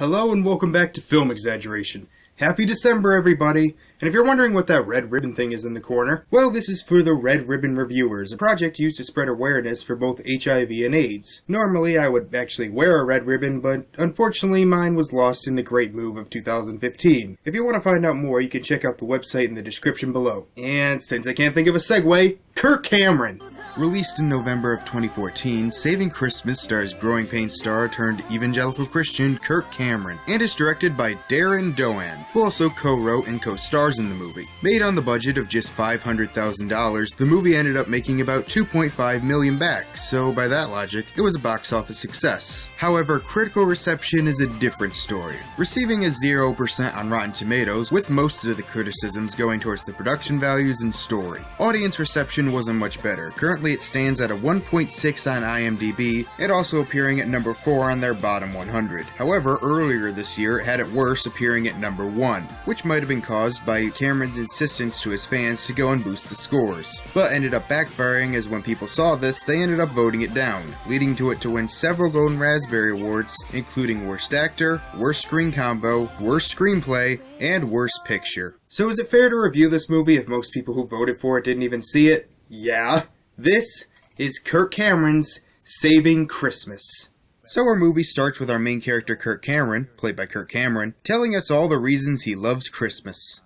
Hello and welcome back to Film Exaggeration. Happy December, everybody! And if you're wondering what that red ribbon thing is in the corner, well, this is for the Red Ribbon Reviewers, a project used to spread awareness for both HIV and AIDS. Normally, I would actually wear a red ribbon, but unfortunately mine was lost in the great move of 2015. If you want to find out more, you can check out the website in the description below. And since I can't think of a segue, Kirk Cameron! Released in November of 2014, Saving Christmas stars Growing Pains star turned evangelical Christian Kirk Cameron, and is directed by Darren Doan, who also co-wrote and co-stars in the movie. Made on the budget of just $500,000, the movie ended up making about $2.5 million back, so by that logic, it was a box office success. However, critical reception is a different story, receiving a 0% on Rotten Tomatoes, with most of the criticisms going towards the production values and story. Audience reception wasn't much better. Currently it stands at a 1.6 on IMDB, and also appearing at number 4 on their bottom 100. However, earlier this year it had it worse, appearing at number 1, which might have been caused by Cameron's insistence to his fans to go and boost the scores, but ended up backfiring as when people saw this, they ended up voting it down, leading to it to win several Golden Raspberry Awards, including Worst Actor, Worst Screen Combo, Worst Screenplay, and Worst Picture. So is it fair to review this movie if most people who voted for it didn't even see it? Yeah. This is Kirk Cameron's Saving Christmas. So our movie starts with our main character Kirk Cameron, played by Kirk Cameron, telling us all the reasons he loves Christmas.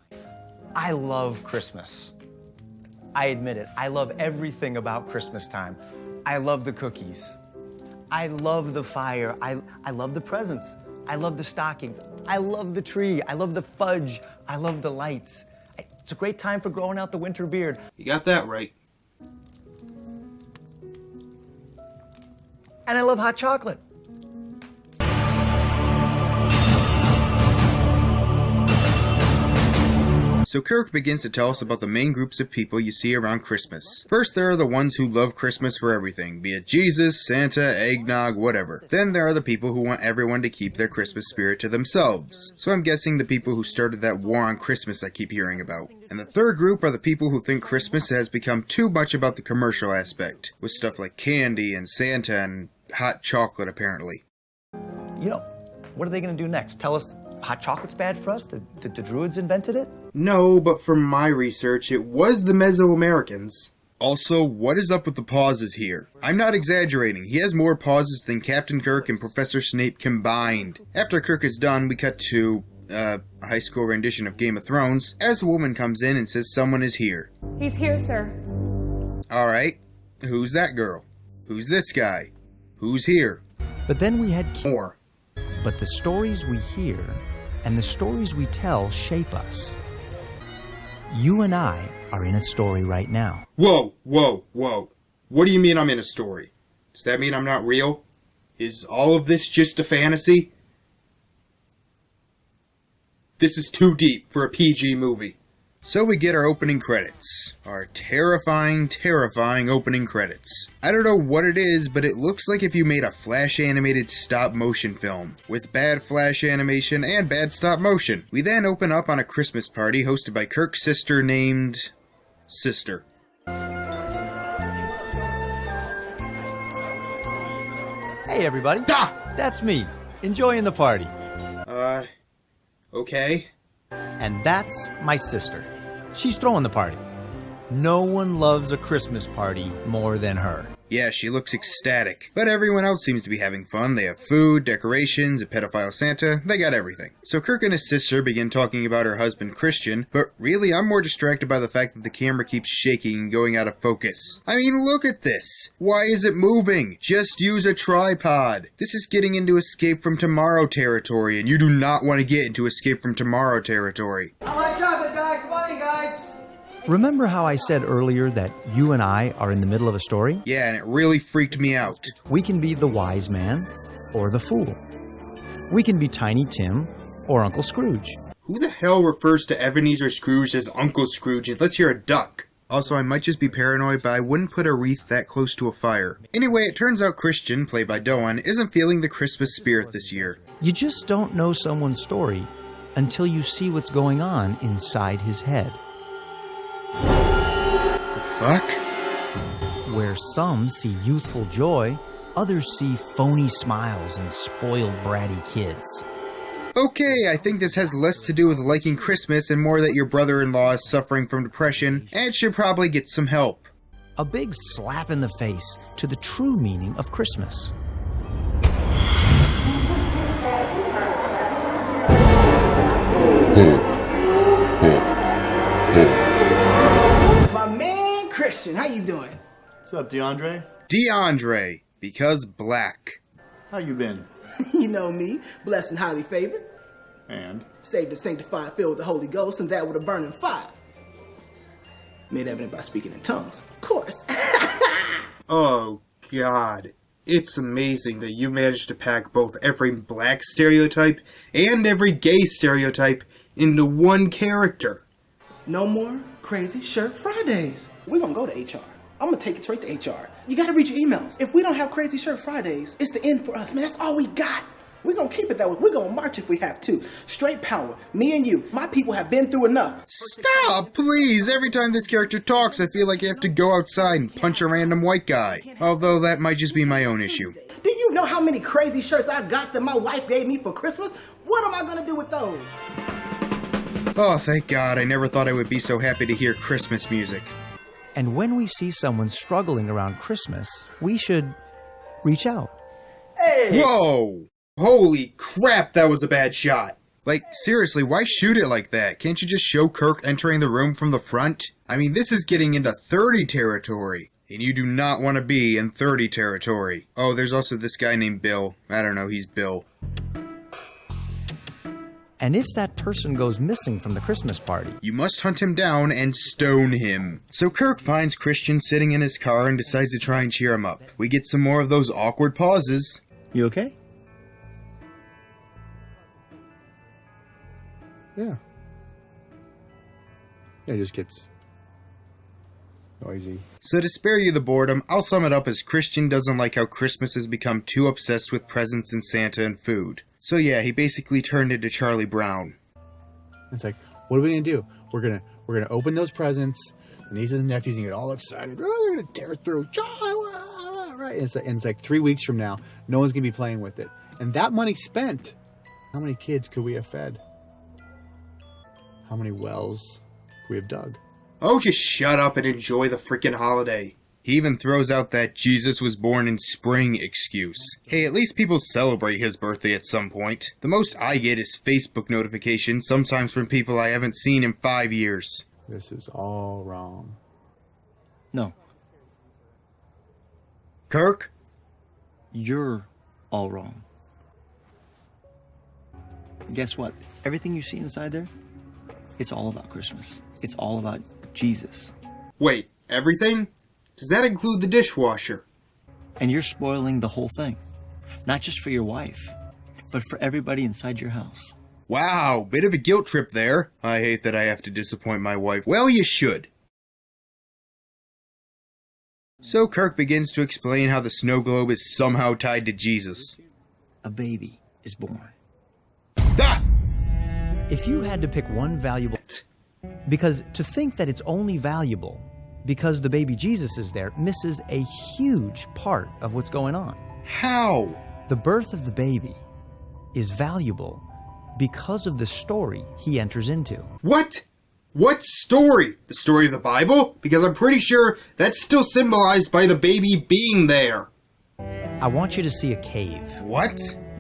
I love Christmas. I admit it. I love everything about Christmas time. I love the cookies. I love the fire. I love the presents. I love the stockings. I love the tree. I love the fudge. I love the lights. It's a great time for growing out the winter beard. You got that right. And I love hot chocolate. So Kirk begins to tell us about the main groups of people you see around Christmas. First, there are the ones who love Christmas for everything, be it Jesus, Santa, eggnog, whatever. Then there are the people who want everyone to keep their Christmas spirit to themselves. So I'm guessing the people who started that war on Christmas I keep hearing about. And the third group are the people who think Christmas has become too much about the commercial aspect, with stuff like candy and Santa and hot chocolate apparently. You know, what are they going to do next? Tell us hot chocolate's bad for us? The Druids invented it? No, but from my research, it was the Mesoamericans. Also, what is up with the pauses here? I'm not exaggerating, he has more pauses than Captain Kirk and Professor Snape combined. After Kirk is done, we cut to, a high school rendition of Game of Thrones, as a woman comes in and says someone is here. He's here, sir. Alright, who's that girl? Who's this guy? Who's here? But then we had more. But the stories we hear and the stories we tell shape us. You and I are in a story right now. Whoa, whoa, whoa. What do you mean I'm in a story? Does that mean I'm not real? Is all of this just a fantasy? This is too deep for a PG movie. So we get our opening credits. Our terrifying, terrifying opening credits. I don't know what it is, but it looks like if you made a flash animated stop motion film, with bad flash animation and bad stop motion. We then open up on a Christmas party hosted by Kirk's sister named... Sister. Hey everybody, that's me, enjoying the party. Okay. And that's my sister. She's throwing the party. No one loves a Christmas party more than her. Yeah, she looks ecstatic. But everyone else seems to be having fun. They have food, decorations, a pedophile Santa, they got everything. So Kirk and his sister begin talking about her husband Christian, but really I'm more distracted by the fact that the camera keeps shaking and going out of focus. I mean, look at this! Why is it moving? Just use a tripod! This is getting into Escape from Tomorrow territory, and you do not want to get into Escape from Tomorrow territory. I like chocolate, Dad. Come on, guys. Remember how I said earlier that you and I are in the middle of a story? Yeah, and it really freaked me out. We can be the wise man or the fool. We can be Tiny Tim or Uncle Scrooge. Who the hell refers to Ebenezer Scrooge as Uncle Scrooge unless you're a duck? Also, I might just be paranoid, but I wouldn't put a wreath that close to a fire. Anyway, it turns out Christian, played by Doan, isn't feeling the Christmas spirit this year. You just don't know someone's story until you see what's going on inside his head. The fuck? Where some see youthful joy, others see phony smiles and spoiled bratty kids. Okay, I think this has less to do with liking Christmas and more that your brother-in-law is suffering from depression and should probably get some help. A big slap in the face to the true meaning of Christmas. My man Christian, how you doing? What's up, DeAndre? DeAndre, because black. How you been? You know me, blessed and highly favored, And? saved and sanctified, filled with the Holy Ghost, and that with a burning fire. Made evident by speaking in tongues, of course. Oh, God. It's amazing that you managed to pack both every black stereotype and every gay stereotype into one character. No more crazy shirt Fridays. We're gonna go to HR. I'm gonna take it straight to HR. You gotta read your emails. If we don't have crazy shirt Fridays, it's the end for us, man. That's all we got. We're gonna keep it that way. We're gonna march if we have to. Straight power. Me and you. My people have been through enough. Stop, please! Every time this character talks, I feel like I have to go outside and punch a random white guy. Although that might just be my own issue. Do you know how many crazy shirts I've got that my wife gave me for Christmas? What am I gonna do with those? Oh, thank God. I never thought I would be so happy to hear Christmas music. And when we see someone struggling around Christmas, we should reach out. Hey! Whoa! Holy crap, that was a bad shot. Like, seriously, why shoot it like that? Can't you just show Kirk entering the room from the front? I mean, this is getting into 30 territory. And you do not want to be in 30 territory. Oh, there's also this guy named Bill. I don't know, he's Bill. And if that person goes missing from the Christmas party, You must hunt him down and stone him. So Kirk finds Christian sitting in his car and decides to try and cheer him up. We get some more of those awkward pauses. You okay? Yeah. Yeah, it just gets noisy. So to spare you the boredom, I'll sum it up as Christian doesn't like how Christmas has become too obsessed with presents and Santa and food. So yeah, he basically turned into Charlie Brown. It's like, what are we gonna do? We're gonna open those presents. The nieces and nephews gonna get all excited. Oh, they're gonna tear through. Right? And it's like 3 weeks from now, no one's gonna be playing with it. And that money spent, how many kids could we have fed? How many wells could we have dug? Oh, just shut up and enjoy the freaking holiday. He even throws out that Jesus was born in spring excuse. Hey, at least people celebrate his birthday at some point. The most I get is Facebook notifications, sometimes from people I haven't seen in 5 years. This is all wrong. No, Kirk? you're all wrong. Guess what? Everything you see inside there, it's all about Christmas. It's all about Jesus. Wait, everything? Does that include the dishwasher? And you're spoiling the whole thing. Not just for your wife, but for everybody inside your house. Wow, bit of a guilt trip there. I hate that I have to disappoint my wife. Well, you should. So Kirk begins to explain how the snow globe is somehow tied to Jesus. A baby is born. Ah! if you had to pick one valuable... Because to think that it's only valuable because the baby Jesus is there misses a huge part of what's going on. How? The birth of the baby is valuable because of the story he enters into. What? What story? The story of the Bible? Because I'm pretty sure that's still symbolized by the baby being there. I want you to see a cave. What?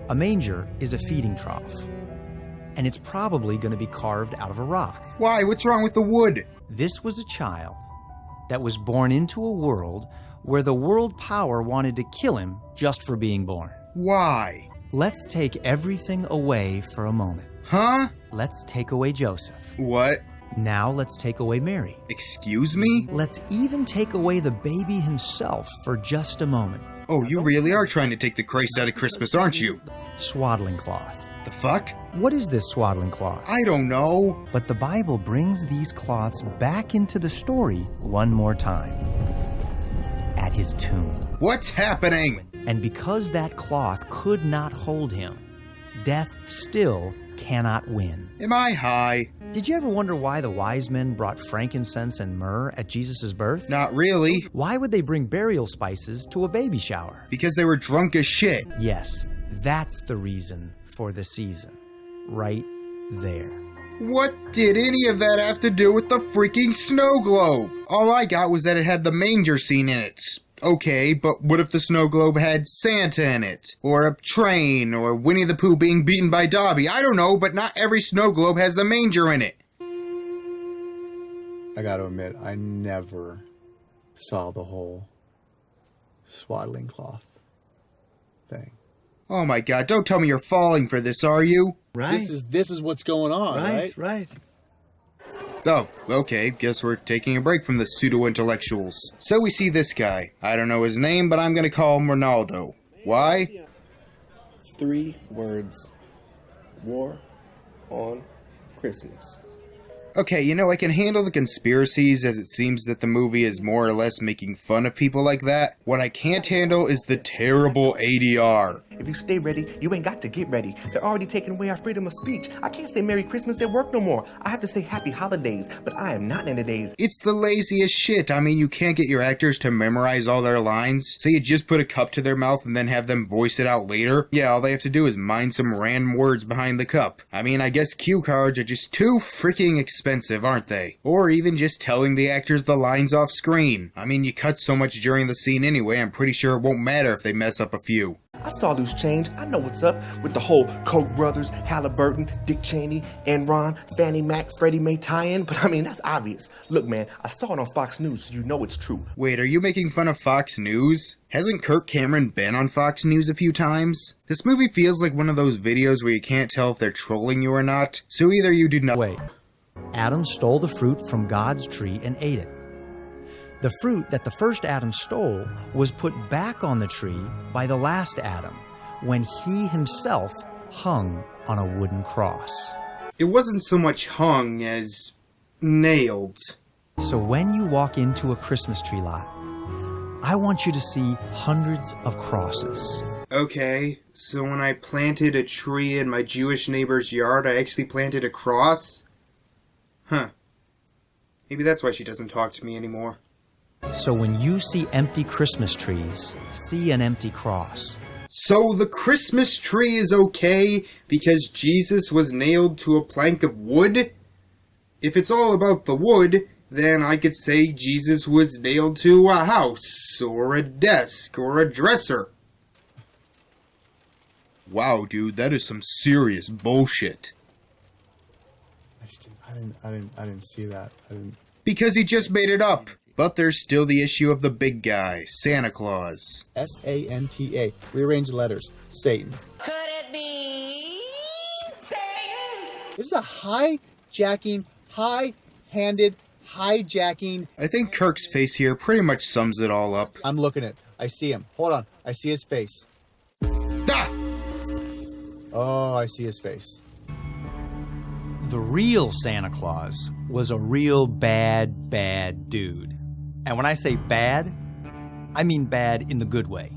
A manger is a feeding trough, and it's probably going to be carved out of a rock. Why? What's wrong with the wood? This was a child that was born into a world where the world power wanted to kill him just for being born. Why? Let's take everything away for a moment. Huh? Let's take away Joseph. What? Now let's take away Mary. Excuse me? Let's even take away the baby himself for just a moment. Oh, you really are trying to take the Christ out of Christmas, aren't you? Swaddling cloth. The fuck? What is this swaddling cloth? I don't know. But the Bible brings these cloths back into the story one more time. At his tomb. What's happening? And because that cloth could not hold him, death still cannot win. Am I high? Did you ever wonder why the wise men brought frankincense and myrrh at Jesus' birth? Not really. Why would they bring burial spices to a baby shower? Because they were drunk as shit. Yes, that's the reason for the season. right there. What did any of that have to do with the freaking snow globe? All I got was that it had the manger scene in it. Okay, but what if the snow globe had Santa in it? Or a train, or Winnie the Pooh being beaten by Dobby? I don't know, but not every snow globe has the manger in it. I gotta admit, I never saw the whole swaddling cloth thing. Oh my god, don't tell me you're falling for this, are you? Right. This is what's going on, right? Right. Oh, okay, guess we're taking a break from the pseudo-intellectuals. So we see this guy. I don't know his name, but I'm gonna call him Ronaldo. Why? 3 words. War on Christmas. Okay, you know, I can handle the conspiracies as it seems that the movie is more or less making fun of people like that. What I can't handle is the terrible ADR. If you stay ready, you ain't got to get ready. They're already taking away our freedom of speech. I can't say Merry Christmas at work no more. I have to say Happy Holidays, but I am not in the days. It's the laziest shit. I mean, you can't get your actors to memorize all their lines, so you just put a cup to their mouth and then have them voice it out later. Yeah, all they have to do is mine some random words behind the cup. I mean, I guess cue cards are just too freaking expensive, aren't they? Or even just telling the actors the lines off screen. I mean, you cut so much during the scene anyway, I'm pretty sure it won't matter if they mess up a few. I saw loose change. I know what's up with the whole Koch brothers, Halliburton, Dick Cheney, Enron, Fannie Mac, Freddie Mae tie-in, but I mean, that's obvious. Look, man, I saw it on Fox News, so you know it's true. Wait, are you making fun of Fox News? Hasn't Kirk Cameron been on Fox News a few times? This movie feels like one of those videos where you can't tell if they're trolling you or not, so either you do not— Wait. Adam stole the fruit from God's tree and ate it. The fruit that the first Adam stole was put back on the tree by the last Adam when he himself hung on a wooden cross. It wasn't so much hung as nailed. So when you walk into a Christmas tree lot, I want you to see hundreds of crosses. Okay, so when I planted a tree in my Jewish neighbor's yard, I actually planted a cross? Huh. Maybe that's why she doesn't talk to me anymore. So when you see empty Christmas trees, see an empty cross. So the Christmas tree is okay because Jesus was nailed to a plank of wood? If it's all about the wood, then I could say Jesus was nailed to a house, or a desk, or a dresser. Wow, dude, that is some serious bullshit. I didn't see that. Because he just made it up. But there's still the issue of the big guy, Santa Claus. Santa. Rearrange the letters. Satan. Could it be Satan? This is a high-handed hijacking. I think Kirk's face here pretty much sums it all up. I'm looking at it. I see him. Hold on. I see his face. Ah! Oh, I see his face. The real Santa Claus was a real bad dude. And when I say bad, I mean bad in the good way.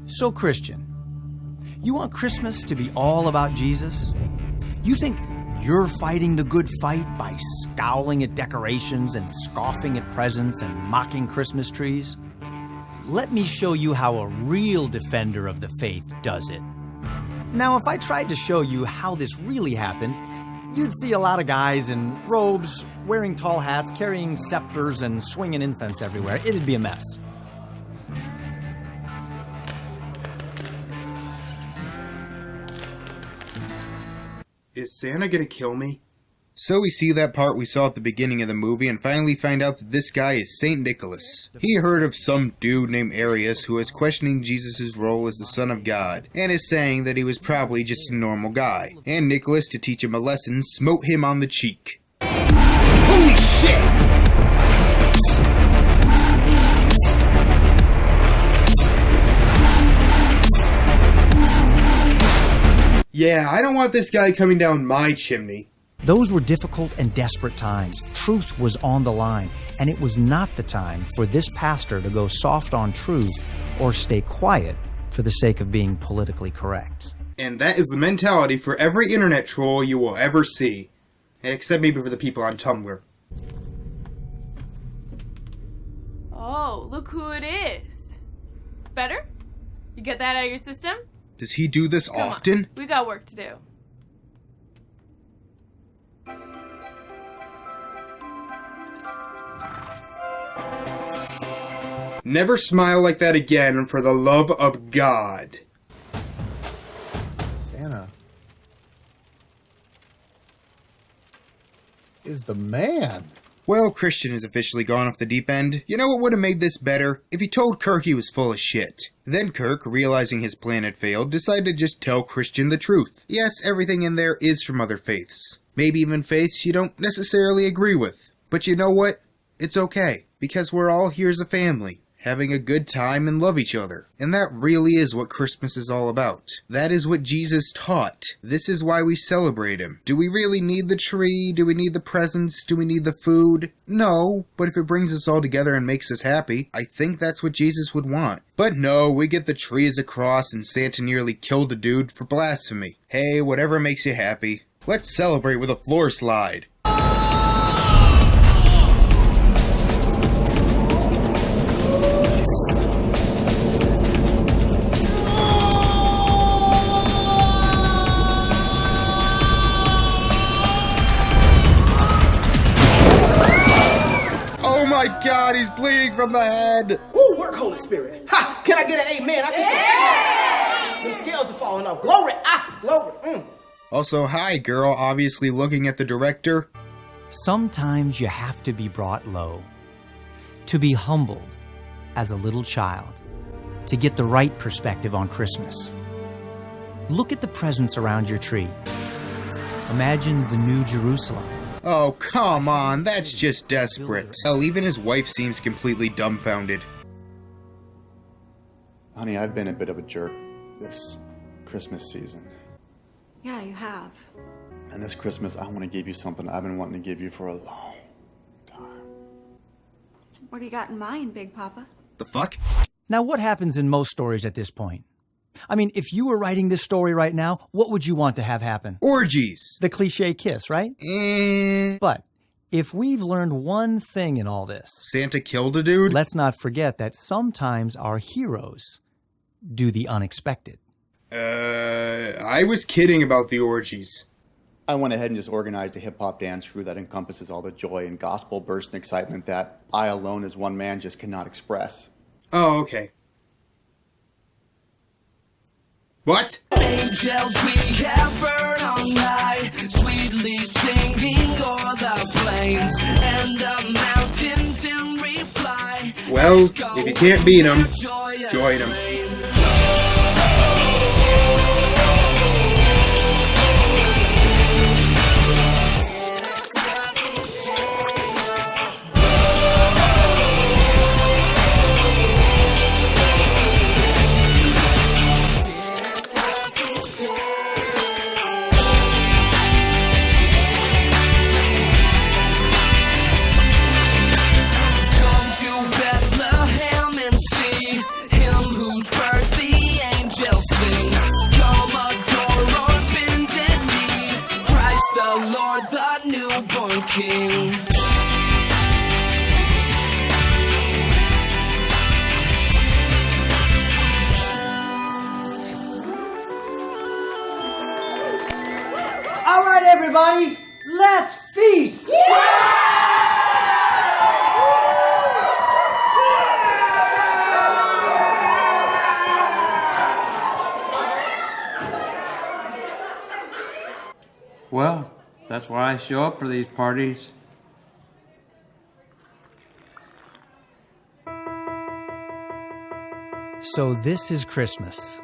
So, Christian, you want Christmas to be all about Jesus? You think you're fighting the good fight by scowling at decorations and scoffing at presents and mocking Christmas trees? Let me show you how a real defender of the faith does it. Now, if I tried to show you how this really happened, you'd see a lot of guys in robes, wearing tall hats, carrying scepters, and swinging incense everywhere. It'd be a mess. Is Santa gonna kill me? So we see that part we saw at the beginning of the movie and finally find out that this guy is Saint Nicholas. He heard of some dude named Arius who is questioning Jesus' role as the Son of God and is saying that he was probably just a normal guy. And Nicholas, to teach him a lesson, smote him on the cheek. Holy shit! Yeah, I don't want this guy coming down my chimney. Those were difficult and desperate times. Truth was on the line, and it was not the time for this pastor to go soft on truth or stay quiet for the sake of being politically correct. And that is the mentality for every internet troll you will ever see. Except maybe for the people on Tumblr. Oh, look who it is. Better? You get that out of your system? Does he do this Come often? on. We got work to do. Never smile like that again, for the love of God. Santa is the man. Well, Christian has officially gone off the deep end. You know what would have made this better? If he told Kirk he was full of shit. Then Kirk, realizing his plan had failed, decided to just tell Christian the truth. Yes, everything in there is from other faiths. Maybe even faiths you don't necessarily agree with. But you know what? It's okay, because we're all here as a family, having a good time and love each other. And that really is what Christmas is all about. That is what Jesus taught. This is why we celebrate him. Do we really need the tree? Do we need the presents? Do we need the food? No, but if it brings us all together and makes us happy, I think that's what Jesus would want. But no, we get the tree as a cross and Santa nearly killed a dude for blasphemy. Hey, whatever makes you happy. Let's celebrate with a floor slide. Oh my God, he's bleeding from the head. Ooh, work, Holy Spirit. Ha! Can I get an amen? I see the scales are falling off. Glory! Ah, glory. Also, hi girl, obviously looking at the director. Sometimes you have to be brought low, to be humbled as a little child, to get the right perspective on Christmas. Look at the presents around your tree. Imagine the New Jerusalem. Oh, come on, that's just desperate. Hell, even his wife seems completely dumbfounded. Honey, I've been a bit of a jerk this Christmas season. Yeah, you have. And this Christmas, I want to give you something I've been wanting to give you for a long time. What do you got in mind, Big Papa? The fuck? Now, what happens in most stories at this point? I mean, if you were writing this story right now, what would you want to have happen? Orgies. The cliche kiss, right? But if we've learned one thing in all this, Santa killed a dude? let's not forget that sometimes our heroes do the unexpected. I was kidding about the orgies. I went ahead and just organized a hip-hop dance crew that encompasses all the joy and gospel burst and excitement that I alone as one man just cannot express. Oh, okay. What? Angels we have burned on high, sweetly singing o'er the plains and the mountains in reply. Well, if you can't beat them, join them. King. All right, everybody, let's feast! Well, that's why I show up for these parties. So this is Christmas.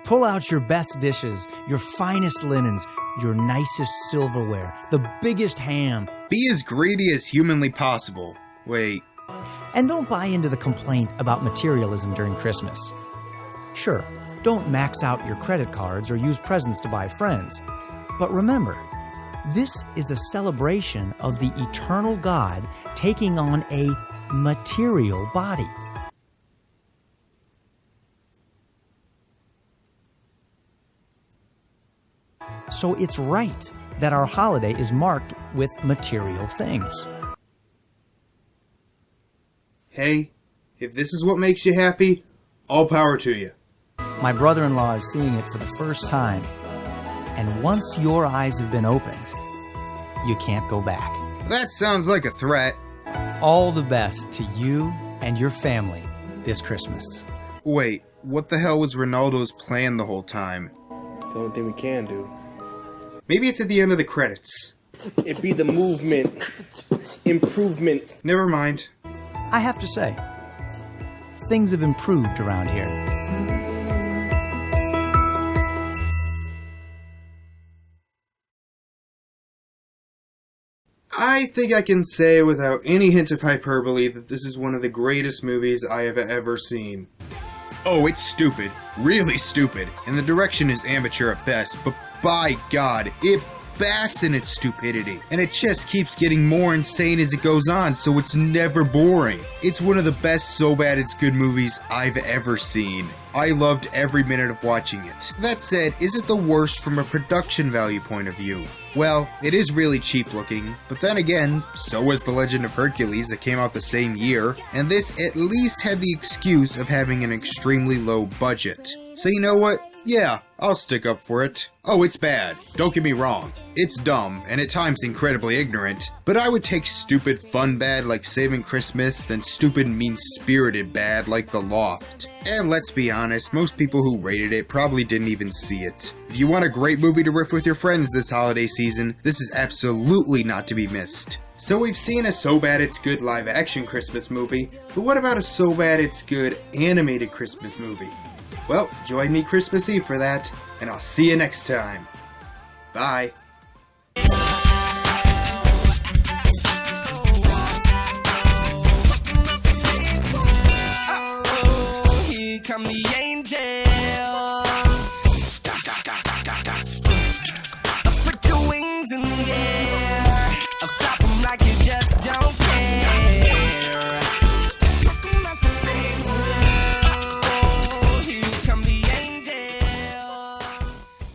Pull out your best dishes, your finest linens, your nicest silverware, the biggest ham. Be as greedy as humanly possible. Wait. And don't buy into the complaint about materialism during Christmas. Sure, don't max out your credit cards or use presents to buy friends. But remember, this is a celebration of the eternal God taking on a material body. So it's right that our holiday is marked with material things. Hey, if this is what makes you happy, all power to you. My brother-in-law is seeing it for the first time. And once your eyes have been opened, you can't go back. That sounds like a threat. All the best to you and your family this Christmas. Wait, what the hell was Ronaldo's plan the whole time? The only thing we can do. Maybe it's at the end of the credits. It be the movement. Improvement. Never mind. I have to say, things have improved around here. I think I can say without any hint of hyperbole that this is one of the greatest movies I have ever seen. Oh, it's stupid. Really stupid. And the direction is amateur at best, but by God, it basks in its stupidity. And it just keeps getting more insane as it goes on, so it's never boring. It's one of the best so bad it's good movies I've ever seen. I loved every minute of watching it. That said, is it the worst from a production value point of view? Well, it is really cheap looking, but then again, so was The Legend of Hercules that came out the same year, and this at least had the excuse of having an extremely low budget. So you know what? Yeah, I'll stick up for it. Oh, it's bad. Don't get me wrong. It's dumb, and at times incredibly ignorant, but I would take stupid fun bad like Saving Christmas than stupid mean-spirited bad like The Loft. And let's be honest, most people who rated it probably didn't even see it. If you want a great movie to riff with your friends this holiday season, this is absolutely not to be missed. So we've seen a so bad it's good live-action Christmas movie, but what about a so bad it's good animated Christmas movie? Well, join me Christmas Eve for that, and I'll see you next time. Bye. Oh, here come the angels. Put your wings in the air. Flap 'em like you just don't